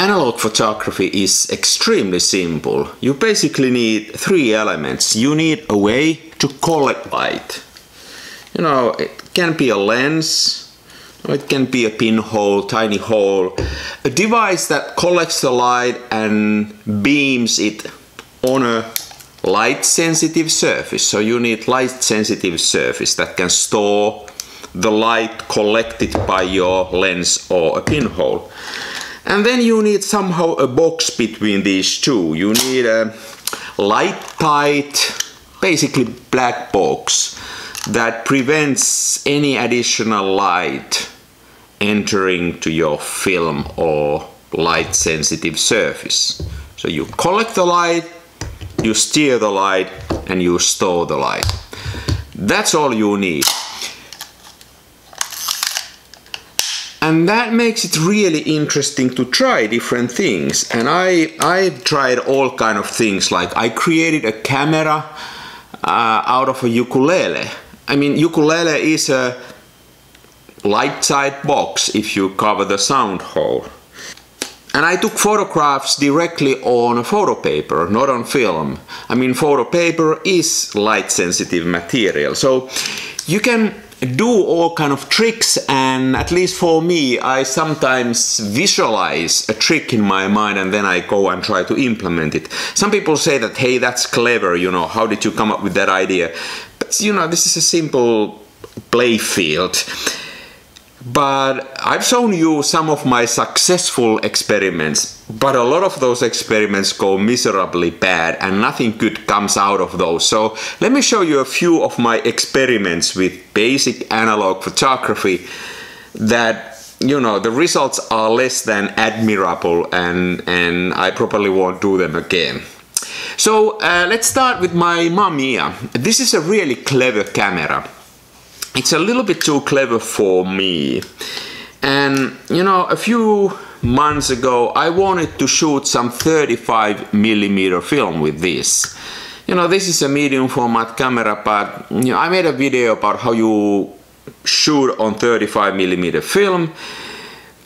analog photography is extremely simple. You basically need three elements. You need a way to collect light. You know, it can be a lens, or it can be a pinhole, tiny hole, a device that collects the light and beams it on a light-sensitive surface. So you need light-sensitive surface that can store the light collected by your lens or a pinhole. And then you need somehow a box between these two. You need a light-tight, basically black box that prevents any additional light entering to your film or light-sensitive surface. So you collect the light, you steer the light, and you store the light. That's all you need. And that makes it really interesting to try different things. And I tried all kind of things. Like I created a camera out of a ukulele. I mean, ukulele is a light-tight box if you cover the sound hole. And I took photographs directly on a photo paper, not on film. I mean, photo paper is light-sensitive material, so you can do all kind of tricks, and at least for me, I sometimes visualize a trick in my mind and then I go and try to implement it. Some people say that, hey, that's clever, you know, how did you come up with that idea? But, you know, this is a simple play field. But I've shown you some of my successful experiments, but a lot of those experiments go miserably bad and nothing good comes out of those. So let me show you a few of my experiments with basic analog photography that, you know, the results are less than admirable, and I probably won't do them again. So let's start with my Mamiya. This is a really clever camera. It's a little bit too clever for me. And, you know, a few months ago, I wanted to shoot some 35mm film with this. You know, this is a medium format camera, but, you know, I made a video about how you shoot on 35mm film.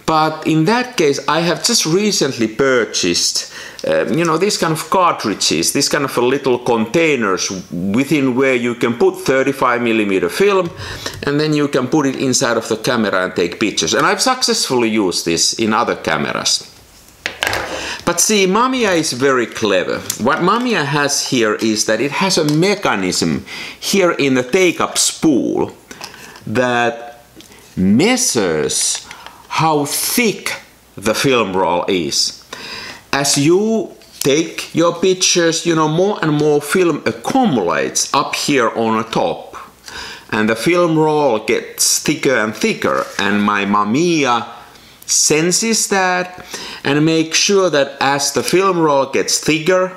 But in that case, I have just recently purchased, you know, these kind of cartridges, these kind of little containers within where you can put 35mm film, and then you can put it inside of the camera and take pictures. And I've successfully used this in other cameras. But see, Mamiya is very clever. What Mamiya has here is that it has a mechanism here in the take-up spool that measures how thick the film roll is. As you take your pictures, you know, more and more film accumulates up here on the top, and the film roll gets thicker and thicker, and my Mamiya senses that and makes sure that as the film roll gets thicker,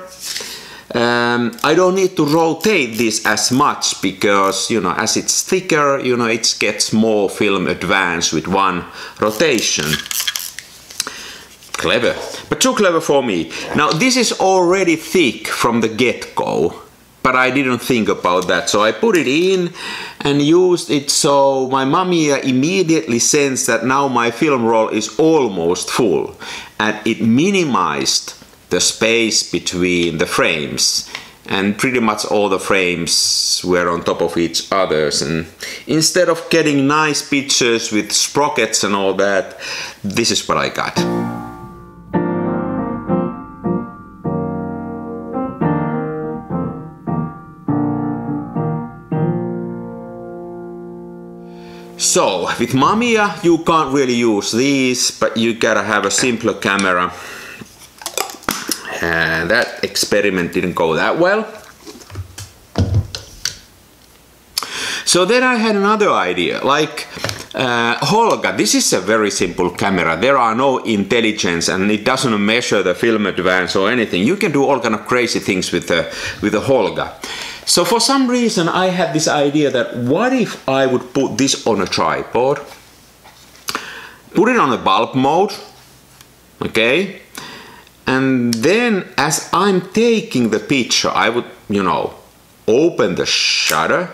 I don't need to rotate this as much, because, you know, as it's thicker, you know, it gets more film advanced with one rotation. Clever, but too clever for me. Now, this is already thick from the get-go, but I didn't think about that, so I put it in and used it, so my Mamiya immediately sensed that now my film roll is almost full, and it minimized the space between the frames, and pretty much all the frames were on top of each others, and instead of getting nice pictures with sprockets and all that, this is what I got. So with Mamiya you can't really use these, but you gotta have a simpler camera. And that experiment didn't go that well. So then I had another idea, like Hologram. This is a very simple camera. There are no intelligence, and it doesn't measure the film advance or anything. You can do all kind of crazy things with the Hologram. So for some reason I had this idea that what if I would put this on a tripod, put it on a bulb mode, okay? And then as I'm taking the picture, I would, you know, open the shutter,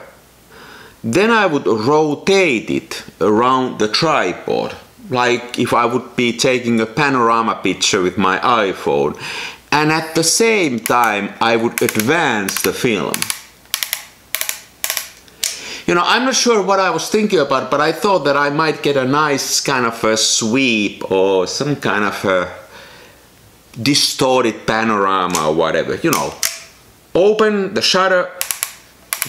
then I would rotate it around the tripod, like if I would be taking a panorama picture with my iPhone, and at the same time I would advance the film. You know, I'm not sure what I was thinking about, but I thought that I might get a nice kind of a sweep or some kind of a distorted panorama or whatever, you know. Open the shutter,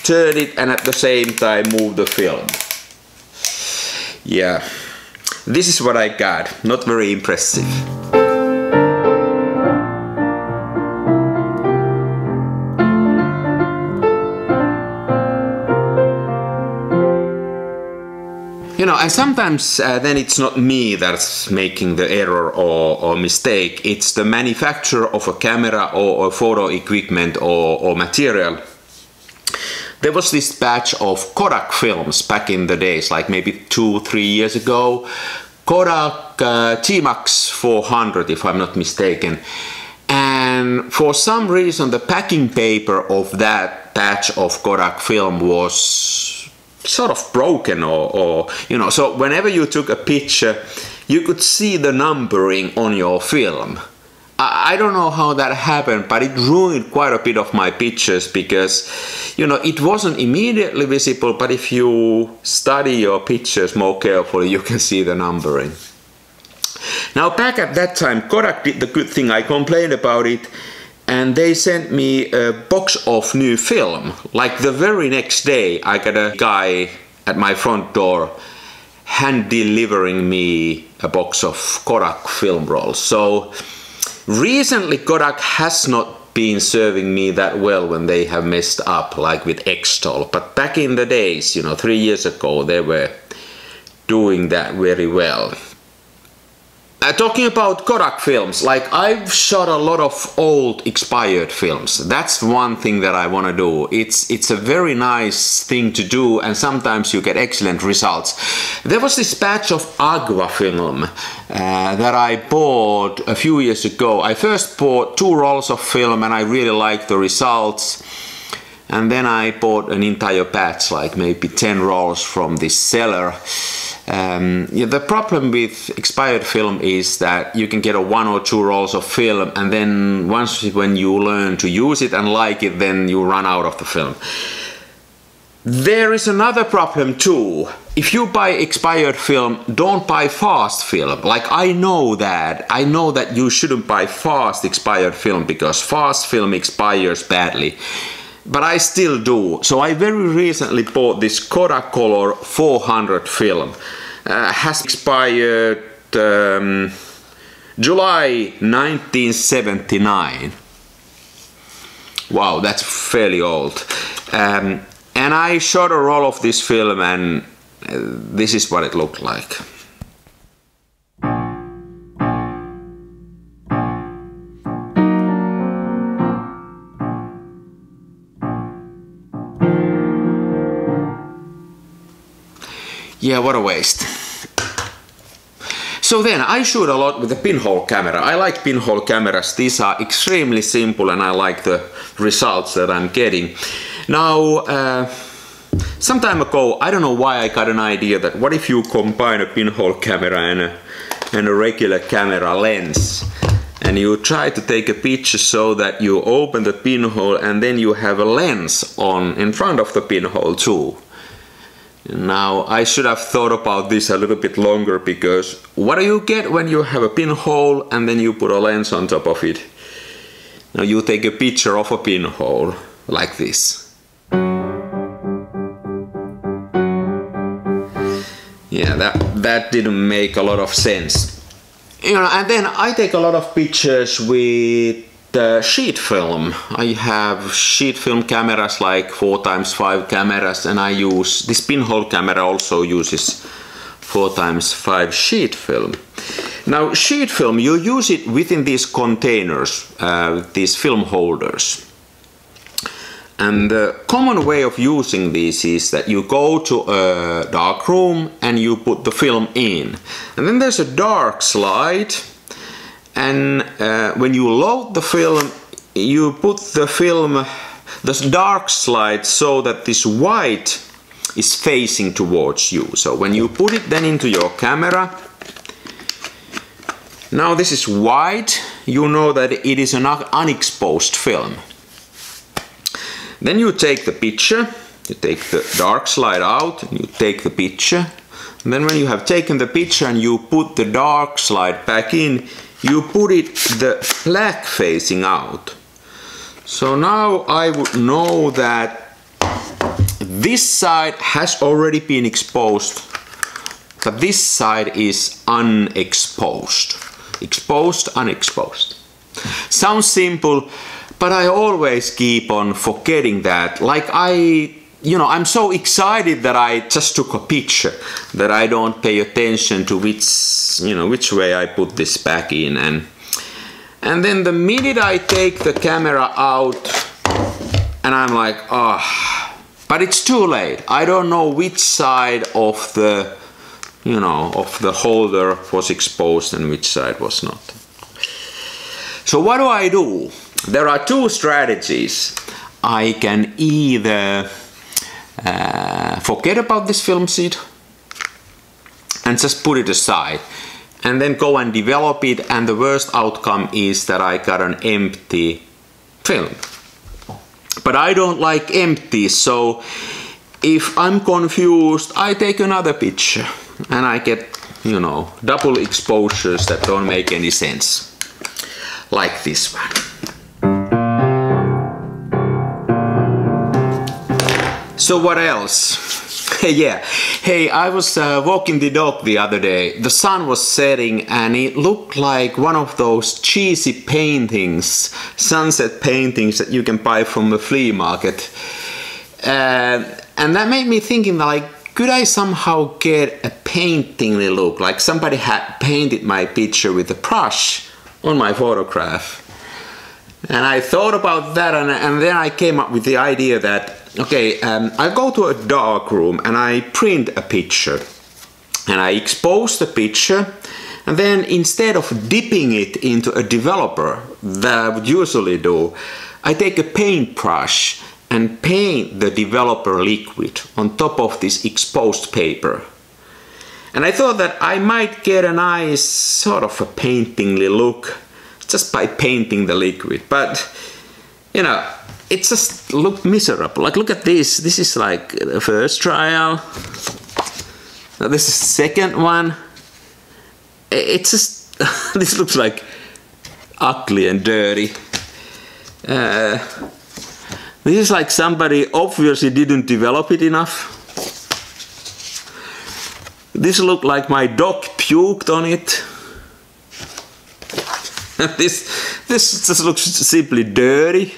turn it, and at the same time move the film. Yeah, this is what I got. Not very impressive. You know, and sometimes then it's not me that's making the error or mistake, it's the manufacturer of a camera or photo equipment or material. There was this batch of Kodak films back in the days, like maybe 2-3 years ago. Kodak T-Max 400, if I'm not mistaken. And for some reason the packing paper of that batch of Kodak film was sort of broken or you know, so whenever you took a picture you could see the numbering on your film. I don't know how that happened, but it ruined quite a bit of my pictures because, you know, it wasn't immediately visible, but if you study your pictures more carefully you can see the numbering. Now back at that time Kodak did the good thing. I complained about it and they sent me a box of new film. Like the very next day I got a guy at my front door hand delivering me a box of Kodak film rolls. So recently Kodak has not been serving me that well when they have messed up, like with X-Toll, but back in the days, you know, 3 years ago, they were doing that very well. Talking about Kodak films, like I've shot a lot of old expired films. That's one thing that I want to do. It's a very nice thing to do and sometimes you get excellent results. There was this batch of Agua film that I bought a few years ago. I first bought 2 rolls of film and I really liked the results. And then I bought an entire batch, like maybe 10 rolls from this seller. Yeah, the problem with expired film is that you can get a 1 or 2 rolls of film and then when you learn to use it and like it, then you run out of the film. There is another problem too. If you buy expired film, don't buy fast film. Like I know that you shouldn't buy fast expired film because fast film expires badly. But I still do. So I very recently bought this Kodak Color 400 film. Has expired July 1979. Wow, that's fairly old. And I shot a roll of this film and this is what it looked like. Yeah, what a waste. So then, I shoot a lot with the pinhole camera. I like pinhole cameras. These are extremely simple and I like the results that I'm getting. Now, some time ago, I don't know why I got an idea that what if you combine a pinhole camera and a regular camera lens and you try to take a picture so that you open the pinhole and then you have a lens on in front of the pinhole too. Now, I should have thought about this a little bit longer because what do you get when you have a pinhole and then you put a lens on top of it? Now you take a picture of a pinhole like this. Yeah, that didn't make a lot of sense. You know, and then I take a lot of pictures with sheet film. I have sheet film cameras like 4x5 cameras and I use this pinhole camera also uses 4x5 sheet film. Now sheet film, you use it within these containers, these film holders. And the common way of using these is that you go to a dark room and you put the film in. And then there's a dark slide. And when you load the film, you put the film, the dark slide, so that this white is facing towards you. So when you put it then into your camera, Now this is white, you know that it is an unexposed film. Then you take the picture, you take the dark slide out, and you take the picture. And then when you have taken the picture and you put the dark slide back in, you put it the black facing out. So now I would know that this side has already been exposed, but this side is unexposed. Exposed, unexposed. Sounds simple, but I always keep on forgetting that. Like I'm so excited that I just took a picture that I don't pay attention to which way I put this back in. And then the minute I take the camera out and I'm like, oh, but it's too late. I don't know which side of the, of the holder was exposed and which side was not. So what do? There are two strategies. I can either forget about this film sheet and just put it aside and then go and develop it, and the worst outcome is that I got an empty film. But I don't like empty, so if I'm confused, I take another picture and I get, double exposures that don't make any sense. Like this one. So what else? Hey, I was walking the dog the other day. The sun was setting and it looked like one of those cheesy paintings, sunset paintings that you can buy from a flea market. And that made me thinking, like, could I somehow get a paintingly look? Like somebody had painted my picture with a brush on my photograph. And I thought about that, and then I came up with the idea that, okay, I go to a dark room and I print a picture. And I expose the picture, and then instead of dipping it into a developer that I would usually do, I take a paintbrush and paint the developer liquid on top of this exposed paper. And I thought that I might get a nice sort of a paintingly look just by painting the liquid, but it just looked miserable. Like, look at this. This is like the first trial. Now this is the second one. It's just this looks like ugly and dirty. This is like somebody obviously didn't develop it enough. This looked like my dog puked on it. This just looks simply dirty.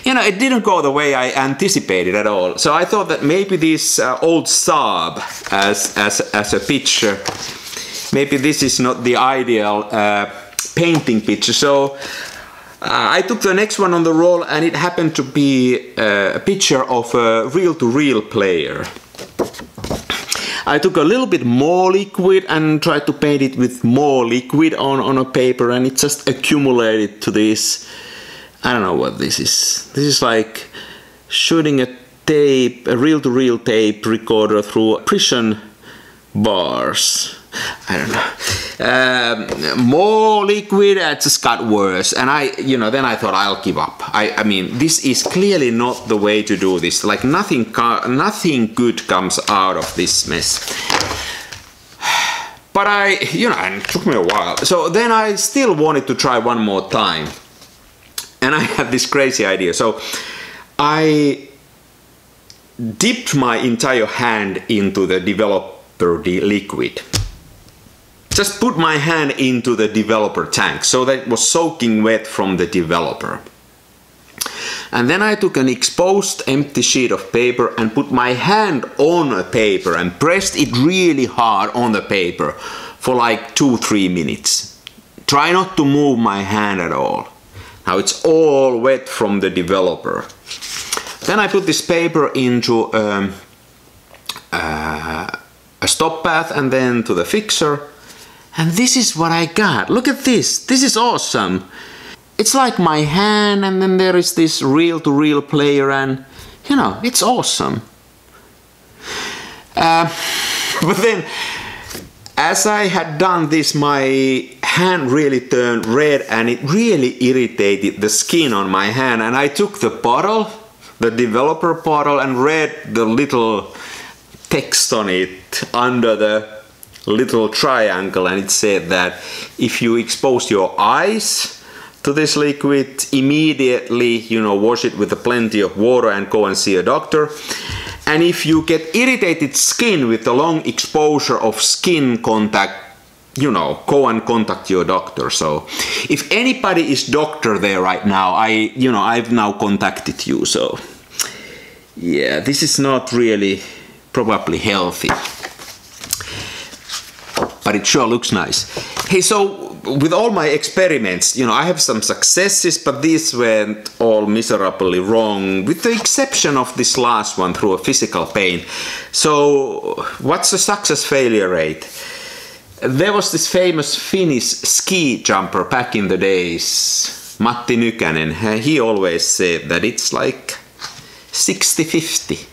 It didn't go the way I anticipated at all. So I thought that maybe this old Saab as a picture, maybe this is not the ideal painting picture. So I took the next one on the roll, and it happened to be a picture of a reel-to-reel player. I took a little bit more liquid and tried to paint it with more liquid on a paper, and it just accumulated to this. I don't know what this is. This is like shooting a reel-to-reel tape recorder through prison bars. I don't know. More liquid, it just got worse. And then I thought I'll give up. I mean, this is clearly not the way to do this. Like nothing good comes out of this mess. But and it took me a while. So then I still wanted to try one more time. And I had this crazy idea. So I dipped my entire hand into the developer liquid. Just put my hand into the developer tank so that it was soaking wet from the developer. And then I took an exposed empty sheet of paper and put my hand on a paper and pressed it really hard on the paper for like 2-3 minutes. Try not to move my hand at all. Now it's all wet from the developer. Then I put this paper into a stop path and then to the fixer. And this is what I got. Look at this. This is awesome. It's like my hand, and then there is this reel-to-reel player, and it's awesome. But then as I had done this, my hand really turned red and it really irritated the skin on my hand, and I took the bottle, the developer bottle, and read the little text on it under the little triangle, and it said that if you expose your eyes to this liquid, immediately, you know, wash it with plenty of water and go and see a doctor. And if you get irritated skin with the long exposure of skin contact, you know, go and contact your doctor. So if anybody is doctor there right now, I've now contacted you. So yeah, this is not really probably healthy, but it sure looks nice. Hey, so with all my experiments, you know, I have some successes, but these went all miserably wrong, with the exception of this last one, through a physical pain. So what's the success failure rate? There was this famous Finnish ski jumper back in the days, Matti Nykänen. He always said that it's like 60-50.